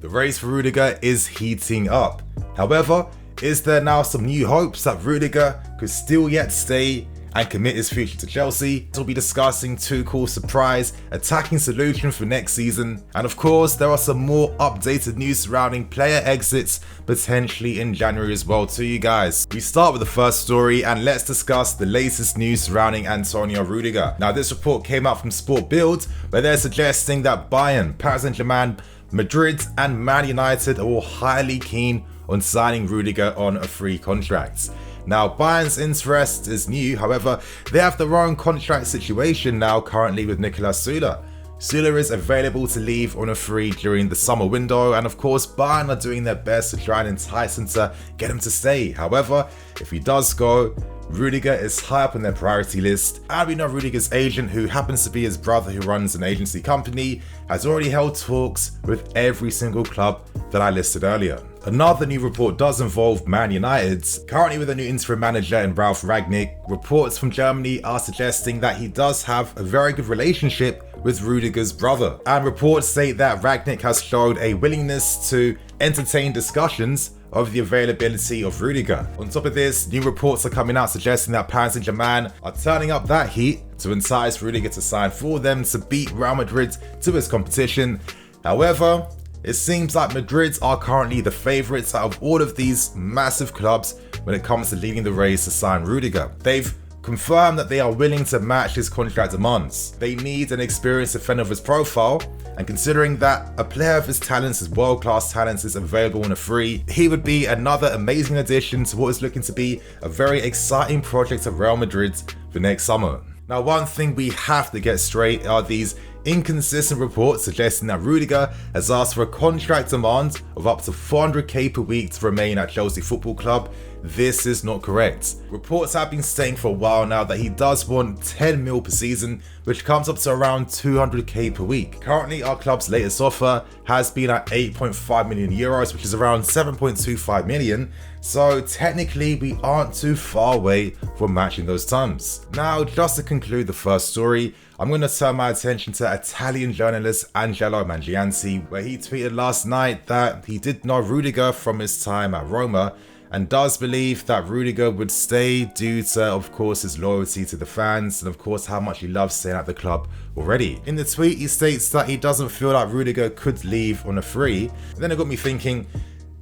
The race for Rudiger is heating up. However, is there now some new hopes that Rudiger could still yet stay and commit his future to Chelsea? We'll be discussing Tuchel's surprise attacking solution for next season, and of course there are some more updated news surrounding player exits potentially in January as well too, you guys. We start with the first story and let's discuss the latest news surrounding Antonio Rudiger. Now this report came out from Sport Bild where they're suggesting that Bayern, Paris Saint-Germain, Madrid and Man United are all highly keen on signing Rudiger on a free contract. Now Bayern's interest is new, however they have their own contract situation now currently with Niklas Süle. Süle is available to leave on a free during the summer window, and of course Bayern are doing their best to try and entice him to get him to stay. However, if he does go, Rudiger is high up on their priority list, and we know Rudiger's agent, who happens to be his brother who runs an agency company, has already held talks with every single club that I listed earlier. Another new report does involve Man United. Currently with a new interim manager in Ralf Rangnick, reports from Germany are suggesting that he does have a very good relationship with Rudiger's brother. And reports state that Rangnick has showed a willingness to entertain discussions of the availability of Rudiger. On top of this, new reports are coming out suggesting that Paris Saint-Germain are turning up that heat to entice Rudiger to sign for them to beat Real Madrid to his competition. However, it seems like Madrid are currently the favourites out of all of these massive clubs when it comes to leading the race to sign Rudiger. They've confirmed that they are willing to match his contract demands. They need an experienced defender of his profile, and considering that a player of his talents, his world-class talents, is available on a free, he would be another amazing addition to what is looking to be a very exciting project at Real Madrid for next summer. Now, one thing we have to get straight are these inconsistent reports suggesting that Rudiger has asked for a contract demand of up to 400k per week to remain at Chelsea Football Club. This is not correct. Reports have been saying for a while now that he does want 10 mil per season, which comes up to around 200k per week. Currently, our club's latest offer has been at 8.5 million euros, which is around 7.25 million. So technically, we aren't too far away from matching those terms. Now, just to conclude the first story, I'm going to turn my attention to Italian journalist Angelo Mangianti, where he tweeted last night that he did know Rudiger from his time at Roma and does believe that Rudiger would stay due to, of course, his loyalty to the fans and, of course, how much he loves staying at the club already. In the tweet, he states that he doesn't feel like Rudiger could leave on a free. And then it got me thinking,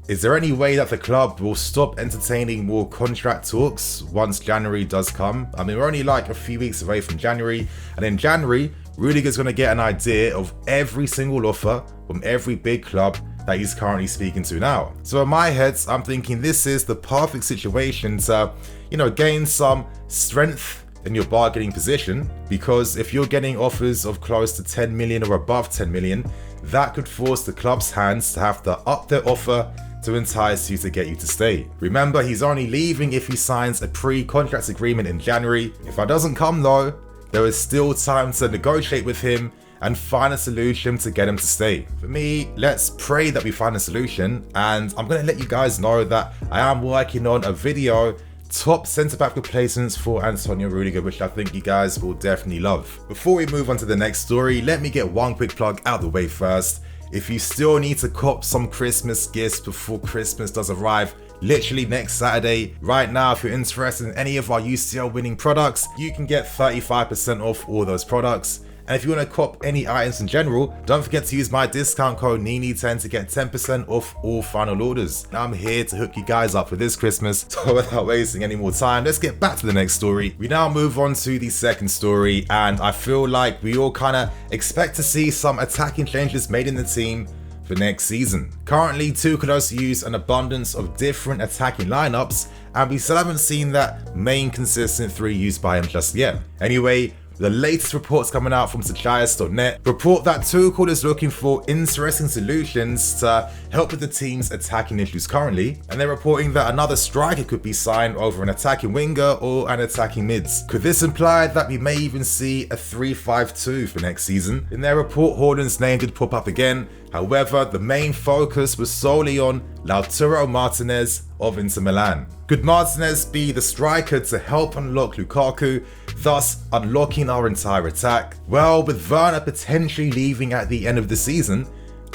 is there any way that the club will stop entertaining more contract talks once January does come? I mean, we're only like a few weeks away from January, and in January, Rudiger's going to get an idea of every single offer from every big club that he's currently speaking to now. So in my head, I'm thinking this is the perfect situation to, gain some strength in your bargaining position, because if you're getting offers of close to 10 million or above 10 million, that could force the club's hands to have to up their offer to entice you to get you to stay. Remember, he's only leaving if he signs a pre-contract agreement in January. If that doesn't come though, there is still time to negotiate with him and find a solution to get him to stay. For me, let's pray that we find a solution, and I'm going to let you guys know that I am working on a video, top centre-back replacements for Antonio Rudiger, which I think you guys will definitely love. Before we move on to the next story, let me get one quick plug out of the way first. If you still need to cop some Christmas gifts before Christmas does arrive, literally next Saturday, right now, if you're interested in any of our UCL winning products, you can get 35% off all those products. And if you want to cop any items in general, don't forget to use my discount code NINI10 to get 10% off all final orders. Now I'm here to hook you guys up for this Christmas, so without wasting any more time, let's get back to the next story. We now move on to the second story, and I feel like we all kind of expect to see some attacking changes made in the team for next season. Currently, Tuchel use an abundance of different attacking lineups, and we still haven't seen that main consistent three used by him just yet. Anyway, the latest reports coming out from TUCHE'Ls.net report that Tuchel is looking for interesting solutions to help with the team's attacking issues currently, and they're reporting that another striker could be signed over an attacking winger or an attacking mids. Could this imply that we may even see a 3-5-2 for next season? In their report, Haaland's name did pop up again. However, the main focus was solely on Lautaro Martinez of Inter Milan. Could Martinez be the striker to help unlock Lukaku, thus unlocking our entire attack? Well, with Werner potentially leaving at the end of the season,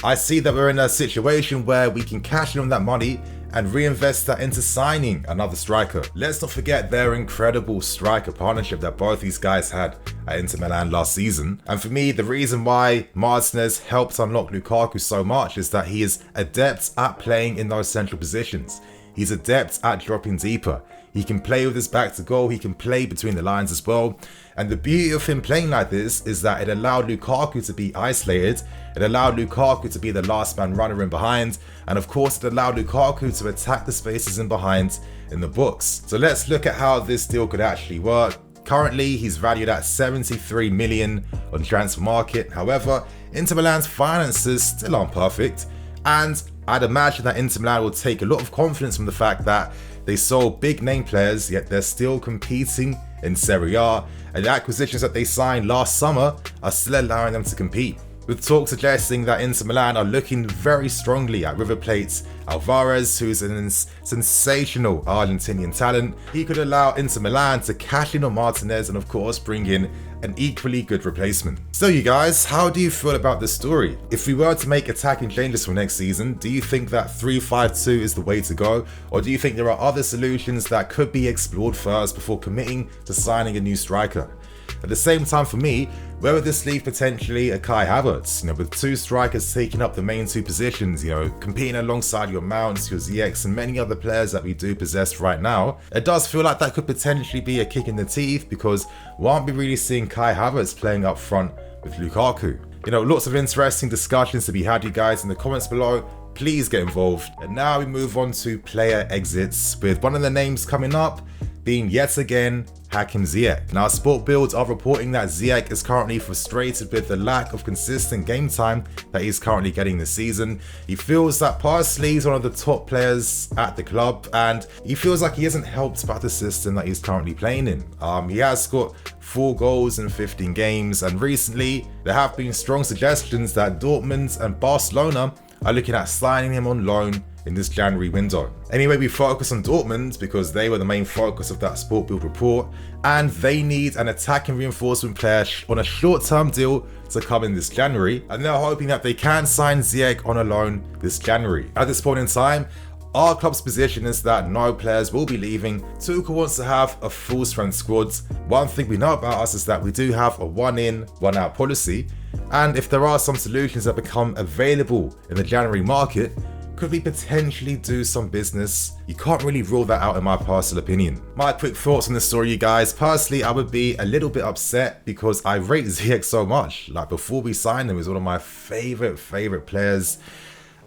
I see that we're in a situation where we can cash in on that money and reinvest that into signing another striker. Let's not forget their incredible striker partnership that both these guys had at Inter Milan last season. And for me, the reason why Martinez helped unlock Lukaku so much is that he is adept at playing in those central positions. He's adept at dropping deeper. He can play with his back to goal, he can play between the lines as well. And the beauty of him playing like this is that it allowed Lukaku to be isolated, it allowed Lukaku to be the last man runner in behind, and of course it allowed Lukaku to attack the spaces in behind in the box. So let's look at how this deal could actually work. Currently, he's valued at 73 million on the transfer market. However, Inter Milan's finances still aren't perfect, and I'd imagine that Inter Milan will take a lot of confidence from the fact that they sold big name players, yet they're still competing in Serie A, and the acquisitions that they signed last summer are still allowing them to compete. With talk suggesting that Inter Milan are looking very strongly at River Plate's Alvarez, who's a sensational Argentinian talent. He could allow Inter Milan to cash in on Martinez and of course bring in an equally good replacement. So you guys, how do you feel about this story? If we were to make attacking changes for next season, do you think that 3-5-2 is the way to go? Or do you think there are other solutions that could be explored first before committing to signing a new striker? At the same time, for me, where would this leave potentially a Kai Havertz? With two strikers taking up the main two positions, competing alongside your Mounts, your Ziyechs, and many other players that we do possess right now, it does feel like that could potentially be a kick in the teeth, because we aren't really seeing Kai Havertz playing up front with Lukaku. Lots of interesting discussions to be had, you guys, in the comments below. Please get involved. And now we move on to player exits, with one of the names coming up being yet again Hakim Ziyech. Now, Sport Builds are reporting that Ziyech is currently frustrated with the lack of consistent game time that he's currently getting this season. He feels that personally he's one of the top players at the club, and he feels like he isn't helped by the system that he's currently playing in. He has got 4 goals in 15 games, and recently there have been strong suggestions that Dortmund and Barcelona are looking at signing him on loan in this January window. Anyway, we focus on Dortmund because they were the main focus of that Sport Build report, and they need an attacking reinforcement player on a short-term deal to come in this January, and they're hoping that they can sign Ziyech on a loan this January. At this point in time, our club's position is that no players will be leaving. Tuchel wants to have a full-strength squad. One thing we know about us is that we do have a one-in, one-out policy, and if there are some solutions that become available in the January market, could we potentially do some business? You can't really rule that out in my personal opinion. My quick thoughts on this story, you guys. Personally, I would be a little bit upset because I rate Ziyech so much. Like, before we signed him, he was one of my favorite players.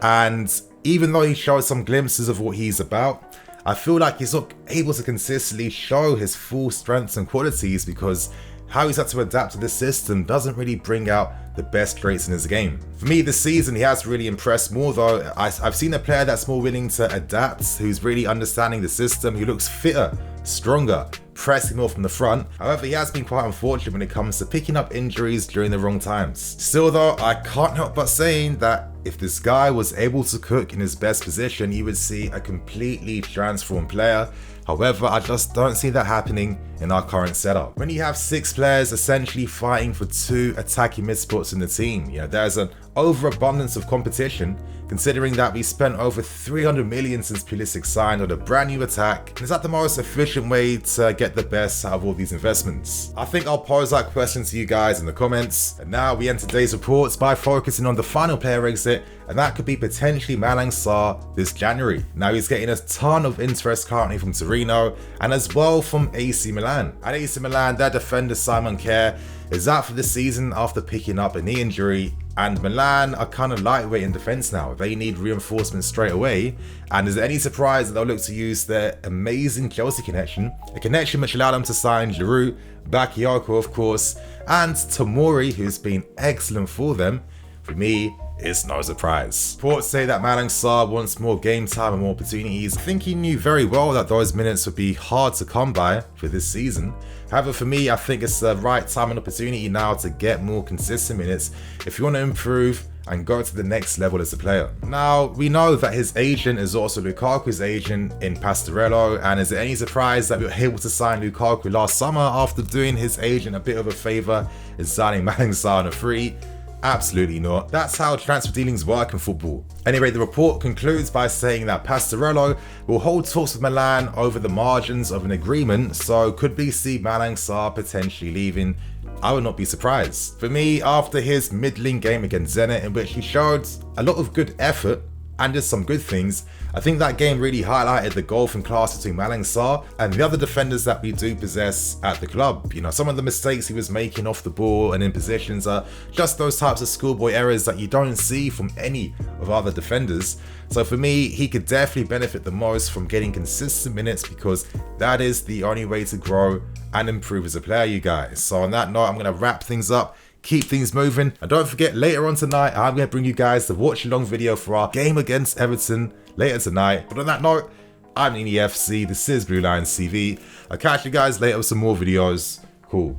And even though he showed some glimpses of what he's about, I feel like he's not able to consistently show his full strengths and qualities because how he's had to adapt to this system doesn't really bring out the best traits in his game. For me this season, he has really impressed more though. I've seen a player that's more willing to adapt, who's really understanding the system, who looks fitter, stronger, pressing more from the front. However, he has been quite unfortunate when it comes to picking up injuries during the wrong times. Still though, I can't help but saying that if this guy was able to cook in his best position, you would see a completely transformed player. However, I just don't see that happening in our current setup. When you have 6 players essentially fighting for 2 attacking mid spots in the team, there's an overabundance of competition, considering that we spent over 300 million since Pulisic signed on a brand new attack. And is that the most efficient way to get the best out of all these investments? I think I'll pose that question to you guys in the comments. And now we end today's reports by focusing on the final player exit, and that could be potentially Malang Sarr this January. Now, he's getting a ton of interest currently from Torino and as well from AC Milan. At AC Milan, their defender Simon Kjær is out for the season after picking up a knee injury, and Milan are kind of lightweight in defence now. They need reinforcements straight away, and is it any surprise that they'll look to use their amazing Chelsea connection, a connection which allowed them to sign Giroud, Bakayoko of course, and Tomori, who's been excellent for them. For me, it's no surprise. Reports say that Malang Sarr wants more game time and more opportunities. I think he knew very well that those minutes would be hard to come by for this season. However, for me, I think it's the right time and opportunity now to get more consistent minutes if you want to improve and go to the next level as a player. Now, we know that his agent is also Lukaku's agent in Pastorello, and is it any surprise that we were able to sign Lukaku last summer after doing his agent a bit of a favour in signing Malang Sarr on a free? Absolutely not. That's how transfer dealings work in football. Anyway, the report concludes by saying that Pastorello will hold talks with Milan over the margins of an agreement, so could we see Malang Sarr potentially leaving? I would not be surprised. For me, after his middling game against Zenit, in which he showed a lot of good effort and did some good things, I think that game really highlighted the golfing class between Malang Sarr and the other defenders that we do possess at the club. You know, some of the mistakes he was making off the ball and in positions are just those types of schoolboy errors that you don't see from any of other defenders. So for me, he could definitely benefit the most from getting consistent minutes, because that is the only way to grow and improve as a player, you guys. So on that note, I'm going to wrap things up, keep things moving, and don't forget, later on tonight I'm going to bring you guys the watch along video for our game against Everton later tonight. But on that note, I'm EFC, this is Blue Lions TV. I'll catch you guys later with some more videos. Cool.